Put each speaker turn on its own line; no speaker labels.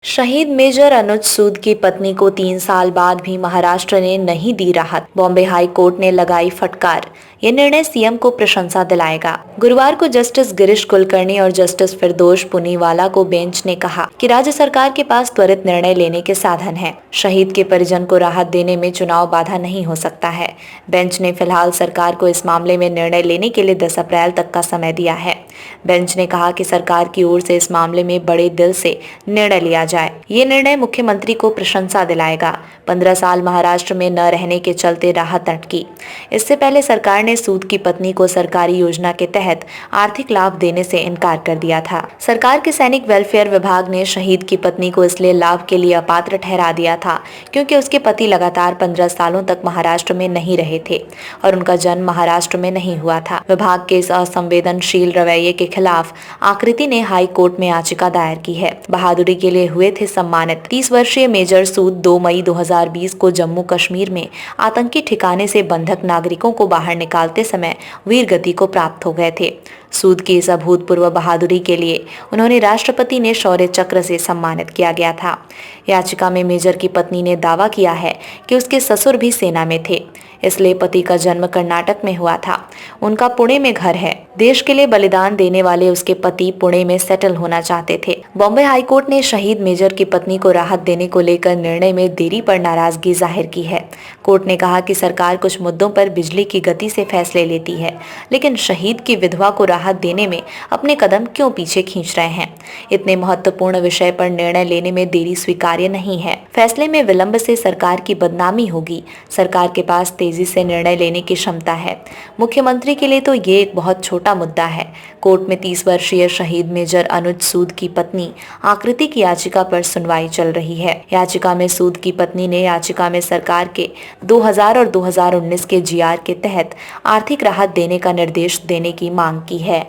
शहीद मेजर अनुज सूद की पत्नी को 3 साल बाद भी महाराष्ट्र ने नहीं दी राहत। बॉम्बे हाई कोर्ट ने लगाई फटकार। ये निर्णय सीएम को प्रशंसा दिलाएगा। गुरुवार को जस्टिस गिरीश कुलकर्णी और जस्टिस फिरदौश पुनीवाला को बेंच ने कहा कि राज्य सरकार के पास त्वरित निर्णय लेने के साधन हैं। शहीद के परिजन को राहत देने में चुनाव बाधा नहीं हो सकता है। बेंच ने फिलहाल सरकार को इस मामले में निर्णय लेने के लिए 10 अप्रैल तक का समय दिया है। बेंच ने कहा कि सरकार की ओर से इस मामले में बड़े दिल से निर्णय लिया जाए। ये निर्णय मुख्यमंत्री को प्रशंसा दिलाएगा। 15 साल महाराष्ट्र में न रहने के चलते राहत अटकी। इससे पहले सरकार ने सूद की पत्नी को सरकारी योजना के तहत आर्थिक लाभ देने से इनकार कर दिया था। सरकार के सैनिक वेलफेयर विभाग ने शहीद की पत्नी को इसलिए लाभ के लिए अपात्र ठहरा दिया था क्योंकि उसके पति लगातार 15 सालों तक महाराष्ट्र में नहीं रहे थे और उनका जन्म महाराष्ट्र में नहीं हुआ था। विभाग के इस असंवेदनशील रवैये के खिलाफ आकृति ने हाई कोर्ट में याचिका दायर की है। बहादुरी के लिए हुए थे सम्मानित। 30 वर्षीय मेजर सूद 2 मई 2020 को जम्मू कश्मीर में आतंकी ठिकाने से बंधक नागरिकों को बाहर निकालते समय वीर गति को प्राप्त हो गए थे। सूद की इस अभूतपूर्व बहादुरी के लिए उन्होंने राष्ट्रपति ने शौर्य चक्र से सम्मानित किया गया था। याचिका में मेजर की पत्नी ने दावा किया है कि उसके ससुर भी सेना में थे, इसलिए पति का जन्म कर्नाटक में हुआ था। उनका पुणे में घर है। देश के लिए बलिदान देने वाले उसके पति पुणे में सेटल होना चाहते थे। बॉम्बे हाईकोर्ट ने शहीद मेजर की पत्नी को राहत देने को लेकर निर्णय में देरी पर नाराजगी जाहिर की है। कोर्ट ने कहा कि सरकार कुछ मुद्दों पर बिजली की गति से फैसले लेती है, लेकिन शहीद की विधवा को राहत देने में अपने कदम क्यों पीछे खींच रहे हैं। इतने महत्वपूर्ण विषय पर निर्णय लेने में देरी स्वीकार्य नहीं है। फैसले में विलंब से सरकार की बदनामी होगी। सरकार के पास तेजी से निर्णय लेने की क्षमता है। मुख्यमंत्री के लिए तो ये एक बहुत छोटा मुद्दा है। कोर्ट में 30 वर्षीय शहीद मेजर अनुज सूद की पत्नी आकृति की याचिका पर सुनवाई चल रही है। याचिका में सूद की पत्नी ने याचिका में सरकार के 2000 और 2019 के जीआर के तहत आर्थिक राहत देने का निर्देश देने की मांग की है।